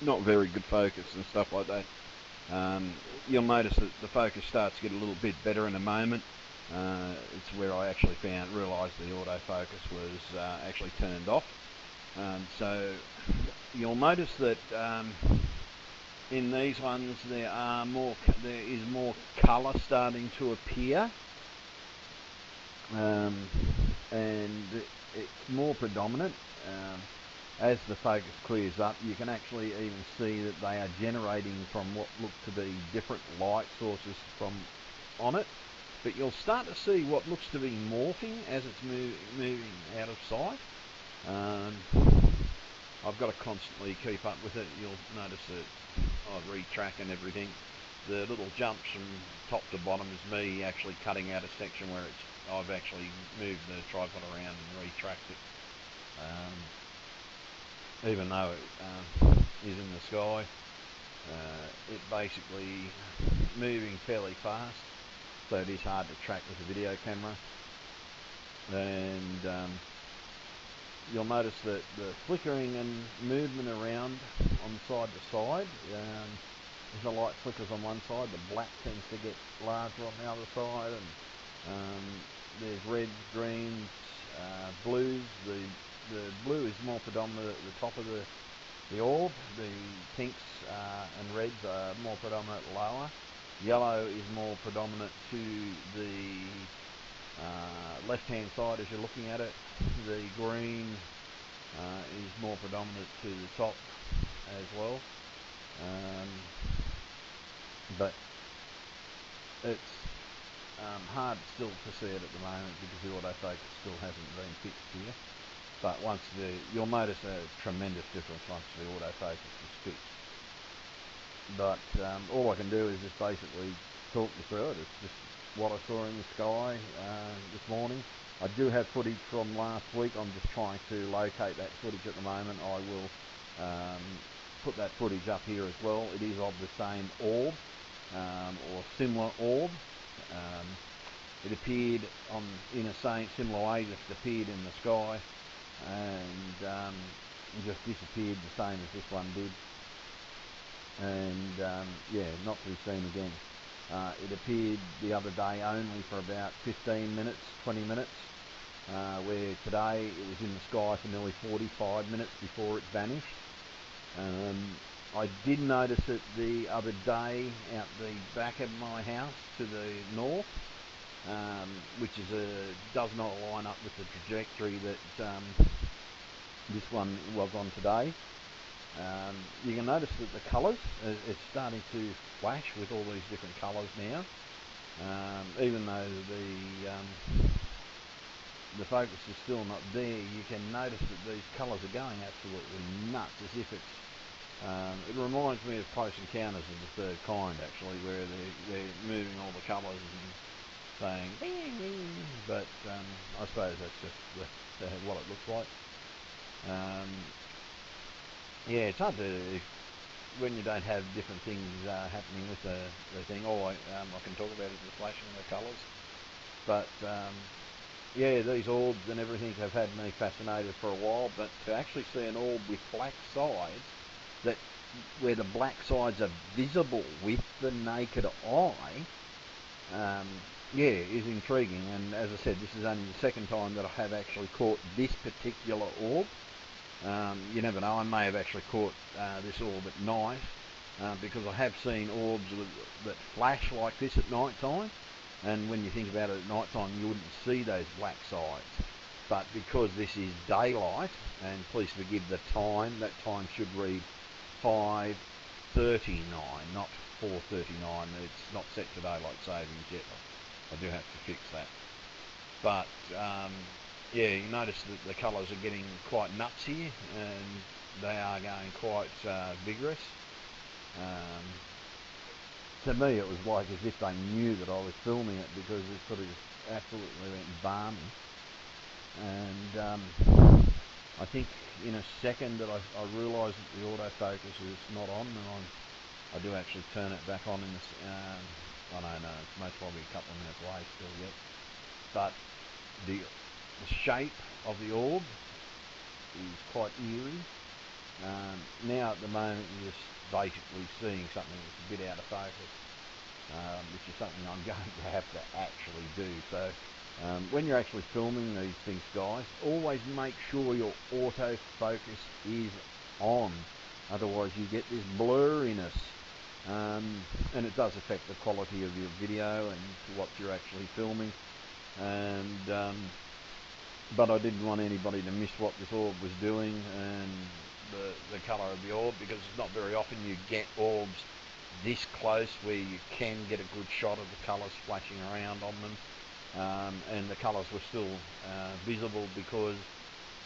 not very good focus and stuff like that. Um, you'll notice that the focus starts to get a little bit better in a moment. It's where I actually realised the autofocus was actually turned off. So you'll notice that in these ones there is more colour starting to appear, and it's more predominant. As the focus clears up, you can actually even see that they are generating from what look to be different light sources from on it. But you'll start to see what looks to be morphing as it's moving out of sight. I've got to constantly keep up with it. You'll notice that I retrack and everything. The little jumps from top to bottom is me actually cutting out a section where I've actually moved the tripod around and retracked it. Even though it is in the sky, it basically moving fairly fast, so it is hard to track with a video camera. And you'll notice that the flickering and movement around on side to side, if the light flickers on one side, the black tends to get larger on the other side, and there's reds, greens, blues. The blue is more predominant at the top of the orb. The pinks and reds are more predominant lower. Yellow is more predominant to the left-hand side as you're looking at it. The green is more predominant to the top as well. But it's hard still to see it at the moment because the autofocus still hasn't been fixed here. But you'll notice a tremendous difference once the autofocus is fixed. But all I can do is just basically talk you through it. It's just what I saw in the sky this morning. I do have footage from last week. I'm just trying to locate that footage at the moment. I will put that footage up here as well. It is of the same orb or similar orb. It appeared in a similar way, just appeared in the sky and just disappeared the same as this one did, and yeah, not to be seen again. It appeared the other day only for about 15 minutes, 20 minutes, where today it was in the sky for nearly 45 minutes before it vanished. I did notice it the other day out the back of my house to the north, which does not line up with the trajectory that this one was on today. You can notice that the colours, it's starting to flash with all these different colours now. Even though the focus is still not there, you can notice that these colours are going absolutely nuts, as if it's it reminds me of Close Encounters of the Third Kind, actually, where they're moving all the colours and saying, but I suppose that's just what it looks like. Yeah, it's hard to, when you don't have different things happening with the thing. I can talk about it, the flashing and the colours. But yeah, these orbs and everything have had me fascinated for a while, but to actually see an orb with black sides, where the black sides are visible with the naked eye, yeah, is intriguing. And as I said, this is only the second time that I have actually caught this particular orb. You never know, I may have actually caught this orb at night, because I have seen orbs that flash like this at night time, and when you think about it at night time, you wouldn't see those black sides. But because this is daylight, and please forgive the time, that time should read 5:39, not 4:39. It's not set to daylight savings yet. I do have to fix that. But yeah, you notice that the colours are getting quite nuts here, and they are going quite vigorous. To me, it was like as if they knew that I was filming it, because it sort of just absolutely went balmy. And I think in a second that I realised that the autofocus is not on, and I do actually turn it back on in this. I don't know, it's most probably a couple of minutes away still yet. But the shape of the orb is quite eerie. Now at the moment you're just basically seeing something that's a bit out of focus, which is something I'm going to have to actually do. So when you're actually filming these things, guys, always make sure your autofocus is on. Otherwise you get this blurriness, and it does affect the quality of your video and what you're actually filming. And but I didn't want anybody to miss what this orb was doing and the colour of the orb, because it's not very often you get orbs this close where you can get a good shot of the colours splashing around on them, and the colours were still visible because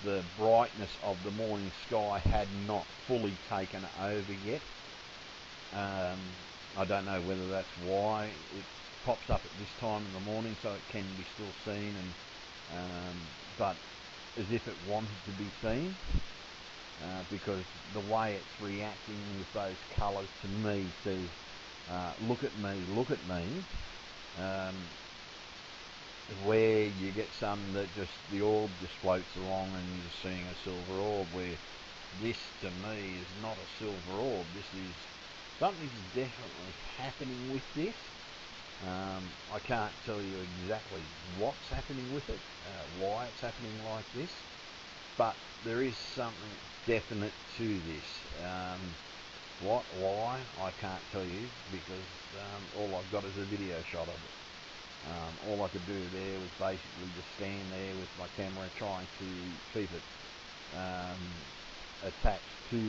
the brightness of the morning sky had not fully taken over yet. I don't know whether that's why it pops up at this time in the morning, so it can be still seen, and but as if it wanted to be seen, because the way it's reacting with those colours to me says, look at me, look at me. Where you get some that just, the orb just floats along and you're just seeing a silver orb, where this to me is not a silver orb. This is, something's definitely happening with this. I can't tell you exactly what's happening with it, why it's happening like this, but there is something definite to this. What, why, I can't tell you, because all I've got is a video shot of it. All I could do there was basically just stand there with my camera trying to keep it attached to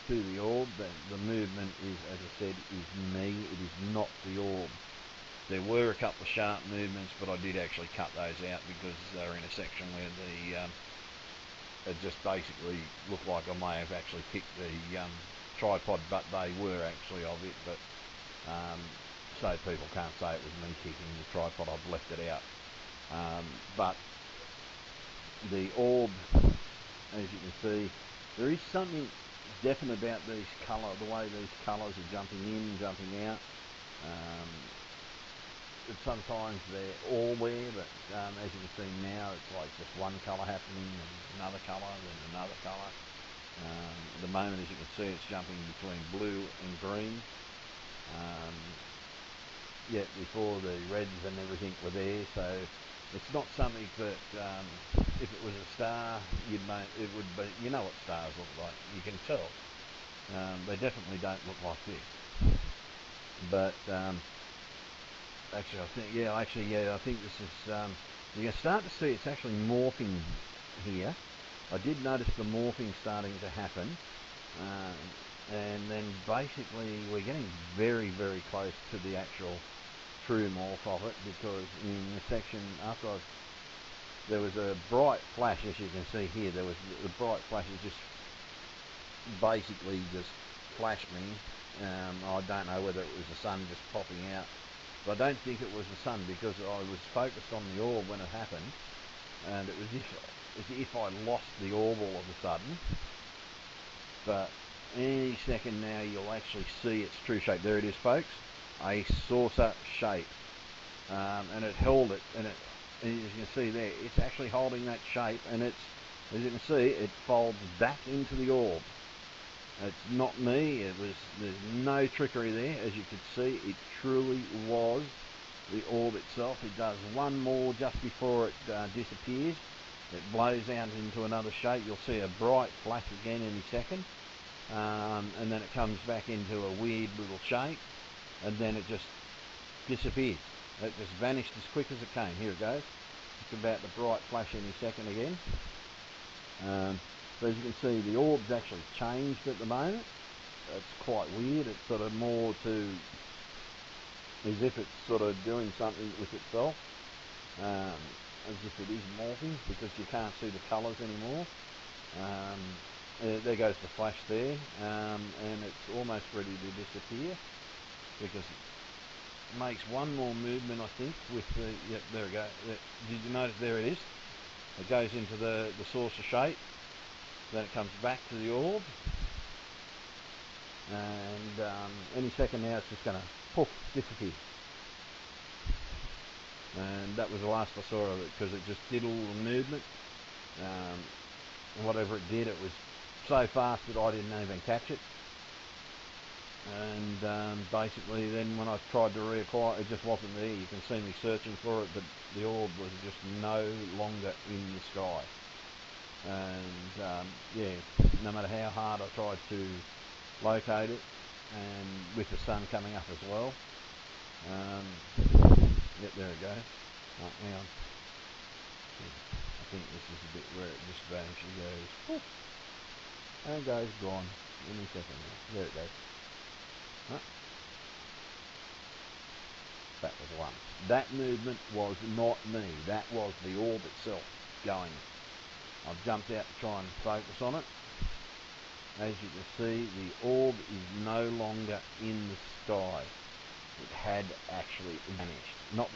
the orb. The movement is, as I said, is me. It is not the orb. There were a couple of sharp movements, but I did actually cut those out because they're in a section where it just basically looked like I may have actually picked the tripod, but they were actually of it. But so people can't say it was me kicking the tripod, I've left it out. But the orb, as you can see, there is something definite about these colour, the way these colours are jumping in, jumping out. Sometimes they're all there, but as you can see now, it's like just one colour happening, and another colour, then another colour. At the moment, as you can see, it's jumping between blue and green. Yet before the reds and everything were there, so it's not something that if it was a star, you'd know it would be. You know what stars look like, you can tell. They definitely don't look like this. But actually, I think this is. You can start to see it's actually morphing here. I did notice the morphing starting to happen. And then basically we're getting very, very close to the actual true morph of it, because in the section after there was a bright flash, as you can see here, there was the bright flash. It just basically just flashed me. I don't know whether it was the sun just popping out, but I don't think it was the sun, because I was focused on the orb when it happened, and it was as if I lost the orb all of a sudden. But any second now you'll actually see its true shape. There it is, folks, a saucer shape, and it held it, and as you can see there, it's actually holding that shape, and it's, as you can see, it folds back into the orb. It's not me. There's no trickery there. As you can see, it truly was the orb itself. It does one more just before it disappears. It blows out into another shape. You'll see a bright flash again any second. And then it comes back into a weird little shape, and then it just disappeared. It just vanished as quick as it came. Here it goes. It's about the bright flash any second again. So as you can see, the orb's actually changed at the moment. It's quite weird. It's sort of more to, as if it's sort of doing something with itself, as if it is morphing, because you can't see the colours anymore. There goes the flash there, and it's almost ready to disappear, because it makes one more movement, I think, with the, yep, there we go. Did you notice, there it is? It goes into the saucer shape, then it comes back to the orb, and any second now it's just going to poof, disappear. And that was the last I saw of it, because it just did all the movement. Whatever it did, it was so fast that I didn't even catch it. And basically then when I tried to reacquire it, it just wasn't there. You can see me searching for it, but the orb was just no longer in the sky. And yeah, no matter how hard I tried to locate it, and with the sun coming up as well, yep, there we go. Right, hang on. I think this is a bit where it just vanishes, goes, and goes gone. Give me a second now. There it goes. Right. That was one. That movement was not me. That was the orb itself going. I've jumped out to try and focus on it. As you can see, the orb is no longer in the sky. It had actually vanished. Not